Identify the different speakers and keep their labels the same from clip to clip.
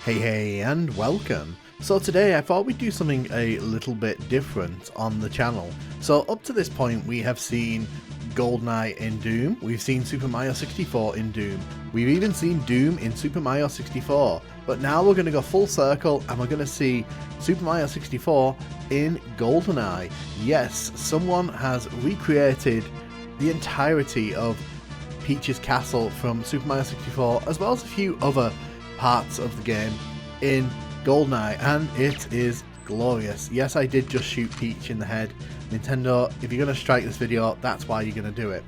Speaker 1: Hey and welcome. So today I thought we'd do something a little bit different on the channel. So up to this point we have seen Goldeneye in Doom, we've seen Super Mario 64 in Doom, we've even seen Doom in Super Mario 64, but now we're going to go full circle and we're going to see Super Mario 64 in Goldeneye. Yes, someone has recreated the entirety of Peach's castle from Super Mario 64 as well as a few other parts of the game in Goldeneye, and it is glorious. Yes, I did just shoot Peach in the head. Nintendo, if you're going to strike this video, that's why you're going to do it.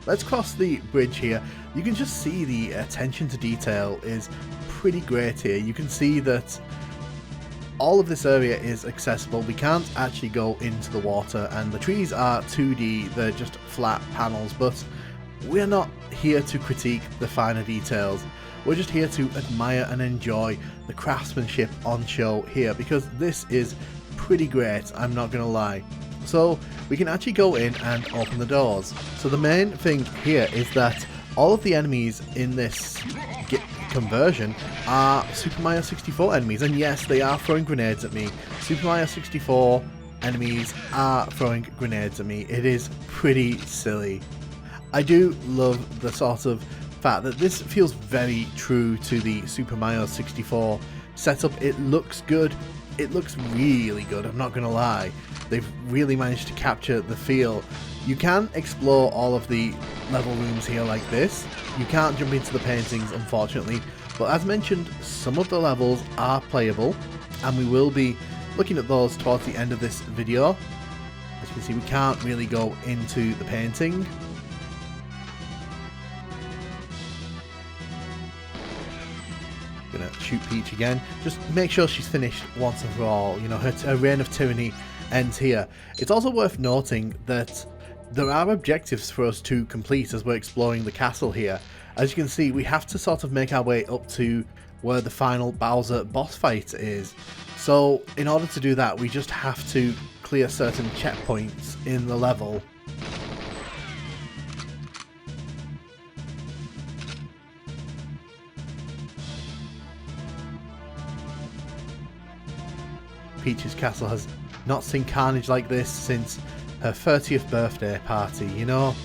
Speaker 1: Let's cross the bridge here. You can just see the attention to detail is pretty great here. You can see that all of this area is accessible. We can't actually go into the water, and the trees are 2D, they're just flat panels, but we're not here to critique the finer details. We're just here to admire and enjoy the craftsmanship on show here, because this is pretty great, I'm not gonna lie. So we can actually go in and open the doors. So the main thing here is that all of the enemies in this conversion are Super Mario 64 enemies, and yes, they are throwing grenades at me. Super Mario 64 enemies are throwing grenades at me. It is pretty silly. I do love the sort of fact that this feels very true to the Super Mario 64 setup. It looks good. It looks really good, I'm not gonna lie. They've really managed to capture the feel. You can explore all of the level rooms here like this. You can't jump into the paintings, unfortunately, but as mentioned, some of the levels are playable, and we will be looking at those towards the end of this video. As you can see, we can't really go into the painting. Gonna shoot Peach again. Just make sure she's finished once and for all. You know, her reign of tyranny ends here. It's also worth noting that there are objectives for us to complete as we're exploring the castle here. As you can see, we have to sort of make our way up to where the final Bowser boss fight is. So in order to do that, we just have to clear certain checkpoints in the level. Peach's castle has not seen carnage like this since her 30th birthday party, you know?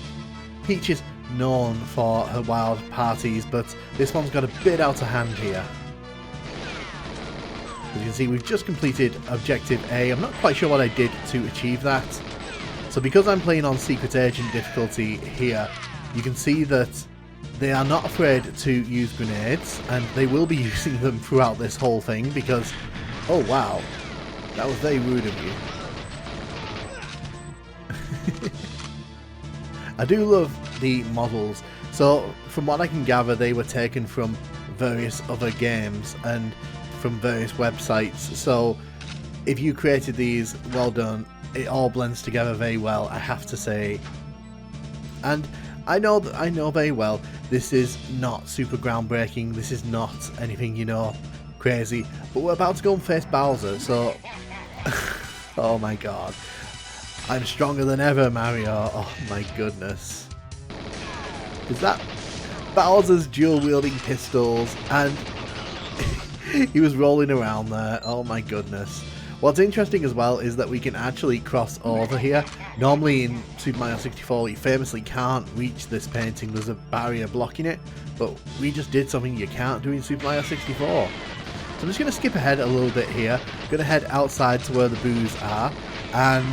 Speaker 1: Peach is known for her wild parties, but this one's got a bit out of hand here. As you can see, we've just completed Objective A. I'm not quite sure what I did to achieve that. So because I'm playing on Secret Agent difficulty here, you can see that they are not afraid to use grenades, and they will be using them throughout this whole thing because, oh wow, that was very rude of you. I do love the models. So from what I can gather, they were taken from various other games and from various websites. So if you created these, well done. It all blends together very well, I have to say. And I know very well this is not super groundbreaking. This is not anything, you know, crazy. But we're about to go and face Bowser, so oh my god. I'm stronger than ever, Mario. Oh my goodness. Is that Bowser's dual-wielding pistols? And he was rolling around there. Oh my goodness. What's interesting as well is that we can actually cross over here. Normally in Super Mario 64 you famously can't reach this painting. There's a barrier blocking it. But we just did something you can't do in Super Mario 64. So I'm just going to skip ahead a little bit here. I'm going to head outside to where the boos are. And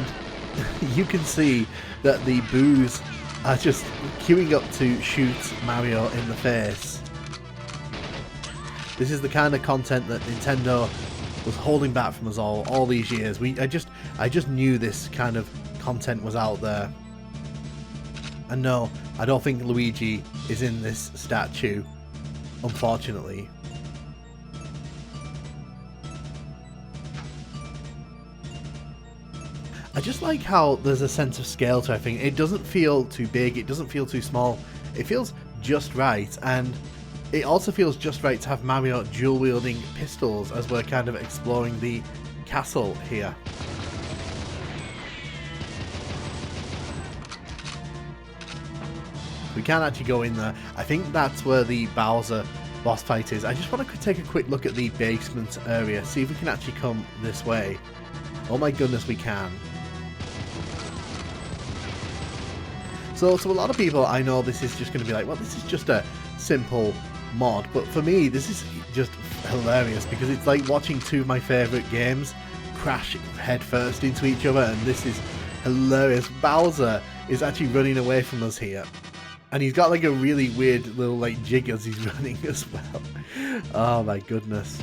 Speaker 1: you can see that the boos are just queuing up to shoot Mario in the face. This is the kind of content that Nintendo was holding back from us all these years. I just knew this kind of content was out there. And no, I don't think Luigi is in this statue, unfortunately. I just like how there's a sense of scale to everything. It doesn't feel too big, it doesn't feel too small. It feels just right, and it also feels just right to have Mario dual-wielding pistols as we're kind of exploring the castle here. We can actually go in there. I think that's where the Bowser boss fight is, I just want to take a quick look at the basement area, see if we can actually come this way. Oh my goodness, we can. So to a lot of people, I know this is just going to be like, well, this is just a simple mod, but for me, this is just hilarious because it's like watching two of my favourite games crash headfirst into each other, and this is hilarious. Bowser is actually running away from us here, and he's got like a really weird little like jig as he's running as well. Oh my goodness.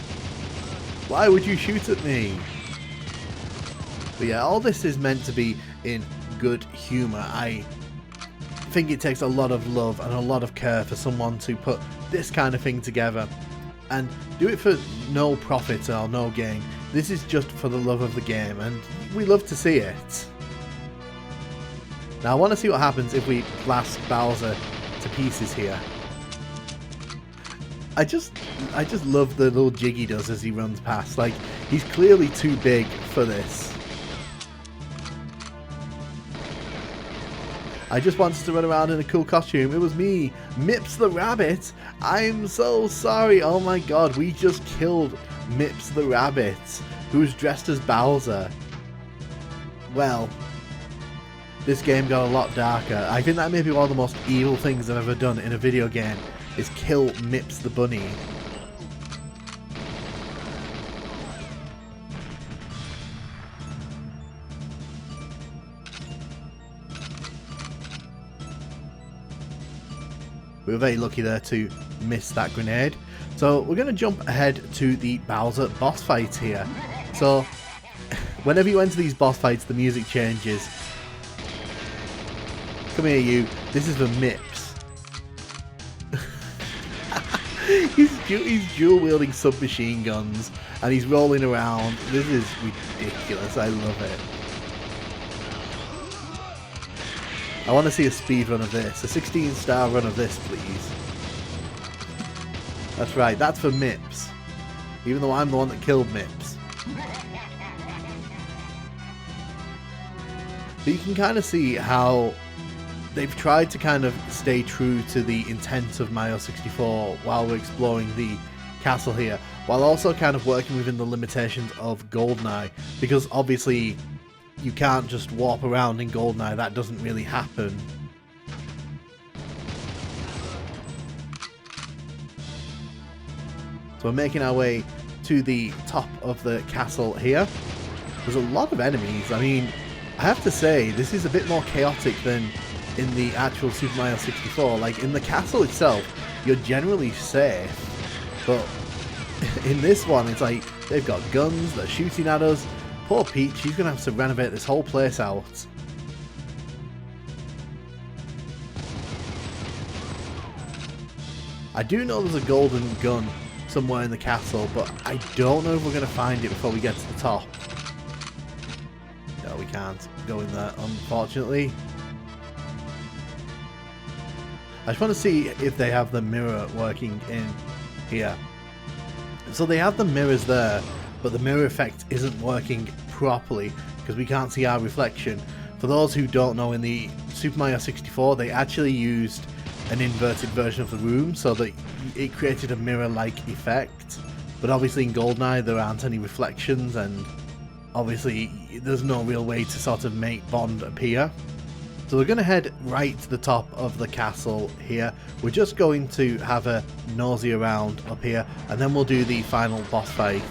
Speaker 1: Why would you shoot at me? But yeah, all this is meant to be in good humour. I think it takes a lot of love and a lot of care for someone to put this kind of thing together and do it for no profit or no gain. This is just for the love of the game, and we love to see it. Now I want to see what happens if we blast Bowser to pieces here. I just love the little jig he does as he runs past. Like, he's clearly too big for this. I just wanted to run around in a cool costume. It was me, Mips the Rabbit. I'm so sorry. Oh my god, we just killed Mips the Rabbit, who was dressed as Bowser. Well, this game got a lot darker. I think that may be one of the most evil things I've ever done in a video game, is kill Mips the Bunny. We were very lucky there to miss that grenade. So we're going to jump ahead to the Bowser boss fight here. So whenever you enter these boss fights, the music changes. Come here, you. This is for Mips. he's dual wielding submachine guns and he's rolling around. This is ridiculous. I love it. I want to see a speed run of this. A 16-star run of this, please. That's right, that's for Mips. Even though I'm the one that killed Mips. But you can kind of see how they've tried to kind of stay true to the intent of Mario 64 while we're exploring the castle here, while also kind of working within the limitations of Goldeneye, because obviously you can't just warp around in Goldeneye, that doesn't really happen. So we're making our way to the top of the castle here. There's a lot of enemies. I mean, I have to say, this is a bit more chaotic than in the actual Super Mario 64. Like, in the castle itself, you're generally safe, but in this one, it's like, they've got guns, they're shooting at us. Poor Peach, she's going to have to renovate this whole place out. I do know there's a golden gun somewhere in the castle, but I don't know if we're going to find it before we get to the top. No, we can't go in there, unfortunately. I just want to see if they have the mirror working in here. So they have the mirrors there, but the mirror effect isn't working properly because we can't see our reflection. For those who don't know, in the Super Mario 64 they actually used an inverted version of the room so that it created a mirror-like effect, but obviously in GoldenEye there aren't any reflections, and obviously there's no real way to sort of make Bond appear. So we're going to head right to the top of the castle here. We're just going to have a nosy around up here, and then we'll do the final boss fight.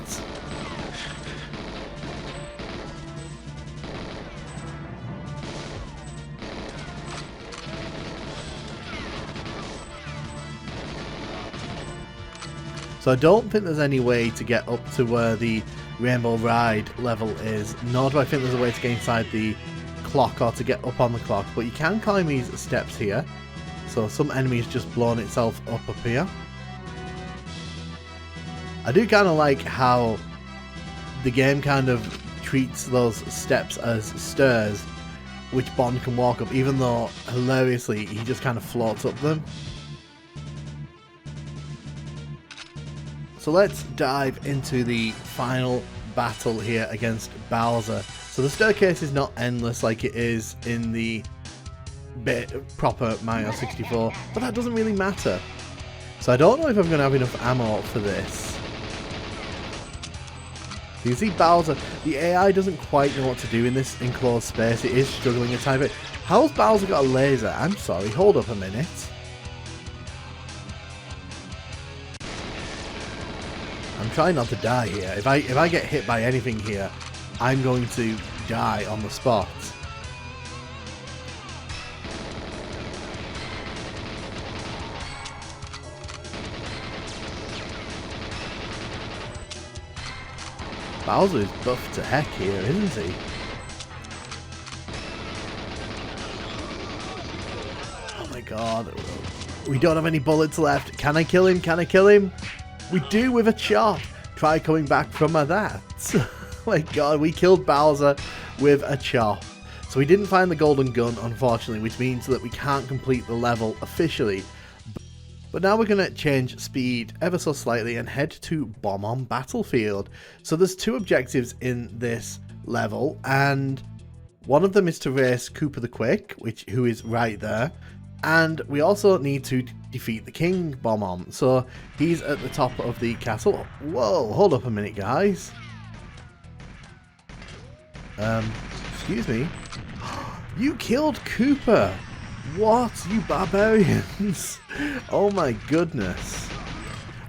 Speaker 1: So I don't think there's any way to get up to where the Rainbow Ride level is, nor do I think there's a way to get inside the clock or to get up on the clock, but you can climb these steps here. So some enemies just blown itself up here. I do kind of like how the game kind of treats those steps as stairs, which Bond can walk up, even though hilariously he just kind of floats up them. So let's dive into the final battle here against Bowser. So the staircase is not endless like it is in the proper Mario 64, but that doesn't really matter. So I don't know if I'm going to have enough ammo for this. So you can see Bowser, the AI doesn't quite know what to do in this enclosed space. It is struggling a tiny bit. How's Bowser got a laser? I'm sorry, hold up a minute. I'm trying not to die here. If I get hit by anything here, I'm going to die on the spot. Bowser is buffed to heck here, isn't he? Oh my god. We don't have any bullets left. Can I kill him? Can I kill him? We do with a chop. Try coming back from that. Oh my god, we killed Bowser with a chop. So we didn't find the golden gun, unfortunately, which means that we can't complete the level officially. But now we're going to change speed ever so slightly and head to Bomb-On Battlefield. So there's two objectives in this level, and one of them is to race Koopa the Quick, who is right there. And we also need to defeat the King Bomb-On. So he's at the top of the castle. Whoa, hold up a minute, guys. Excuse me. You killed Koopa! What, you barbarians? Oh my goodness.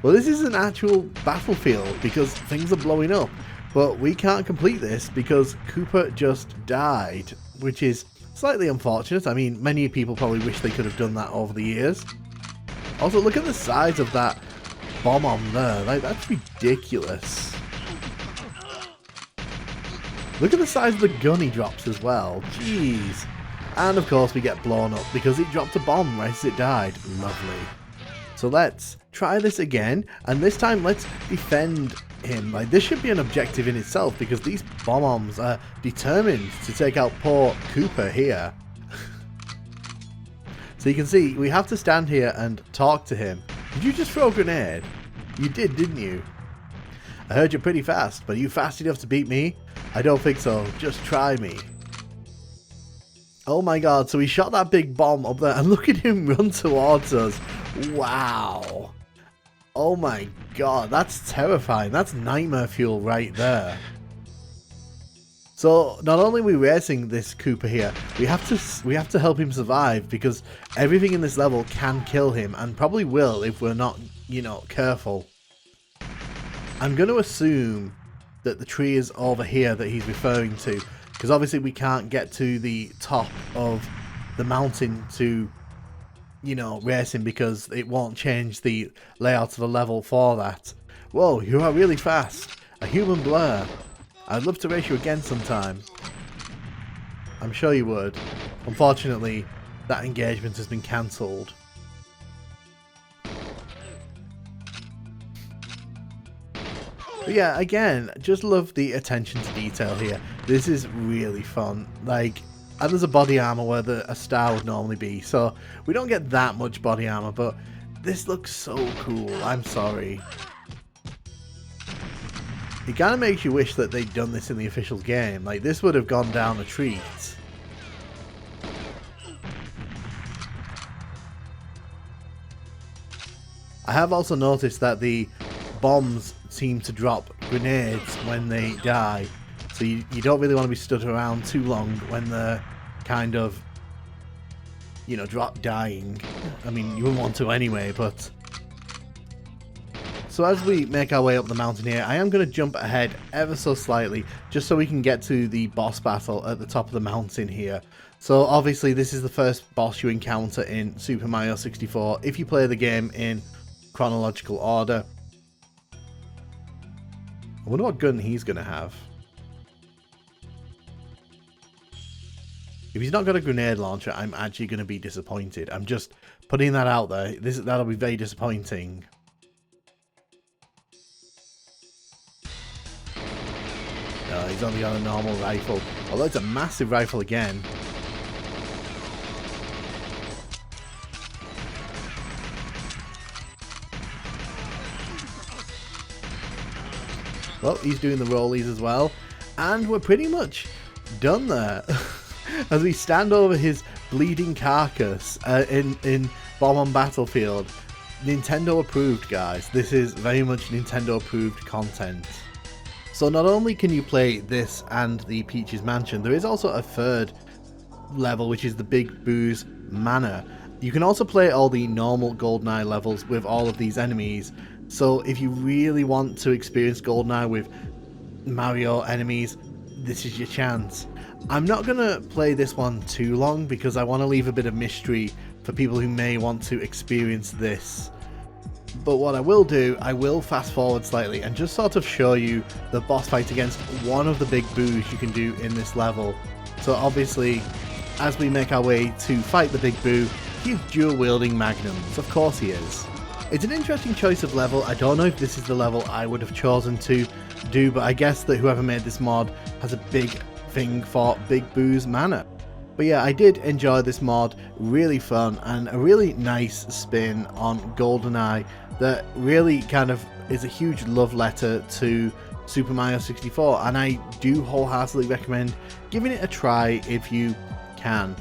Speaker 1: Well, this is an actual battlefield because things are blowing up. But we can't complete this because Koopa just died, which is slightly unfortunate. I mean, many people probably wish they could have done that over the years. Also, look at the size of that bomb on there. Like, that's ridiculous. Look at the size of the gun he drops as well. Jeez. And of course we get blown up because it dropped a bomb right as it died. Lovely. So let's try this again, and this time let's defend him. Like, this should be an objective in itself because these bomb-oms are determined to take out poor Koopa here. So you can see we have to stand here and talk to him. Did you just throw a grenade? You did, didn't you? I heard you're pretty fast, but are you fast enough to beat me? I don't think so. Just try me. Oh my god, so he shot that big bomb up there and look at him run towards us. Wow. Oh my god, that's terrifying. That's nightmare fuel right there. So not only are we racing this Koopa here, we have to help him survive because everything in this level can kill him and probably will if we're not, you know, careful. I'm going to assume that the tree is over here that he's referring to. Because obviously we can't get to the top of the mountain to, you know, race him because it won't change the layout of the level for that. Whoa, you are really fast. A human blur. I'd love to race you again sometime. I'm sure you would. Unfortunately, that engagement has been cancelled. But yeah, again, just love the attention to detail here. This is really fun. Like, and there's a body armor where a star would normally be, so we don't get that much body armor, but this looks so cool. I'm sorry. It kind of makes you wish that they'd done this in the official game. Like, this would have gone down a treat. I have also noticed that the bombs seem to drop grenades when they die, so you don't really want to be stood around too long when they're kind of, you know, dying. I mean, you wouldn't want to anyway, but... So as we make our way up the mountain here, I am going to jump ahead ever so slightly, just so we can get to the boss battle at the top of the mountain here. So obviously this is the first boss you encounter in Super Mario 64 if you play the game in chronological order. I wonder what gun he's going to have. If he's not got a grenade launcher, I'm actually going to be disappointed. I'm just putting that out there. That'll be very disappointing. No, he's only got a normal rifle. Although it's a massive rifle again. Well, he's doing the rollies as well. And we're pretty much done there. As we stand over his bleeding carcass in Bomb-On Battlefield. Nintendo approved, guys. This is very much Nintendo approved content. So not only can you play this and the Peach's Mansion, there is also a third level, which is the Big Boo's Manor. You can also play all the normal Goldeneye levels with all of these enemies. So if you really want to experience Goldeneye with Mario enemies, this is your chance. I'm not going to play this one too long because I want to leave a bit of mystery for people who may want to experience this. But what I will do, I will fast forward slightly and just sort of show you the boss fight against one of the Big Boos you can do in this level. So obviously, as we make our way to fight the Big Boo, he's dual-wielding magnums. Of course he is. It's an interesting choice of level. I don't know if this is the level I would have chosen to do, but I guess that whoever made this mod has a big thing for Big Boo's Manor. But yeah, I did enjoy this mod, really fun, and a really nice spin on Goldeneye that really kind of is a huge love letter to Super Mario 64, and I do wholeheartedly recommend giving it a try if you can.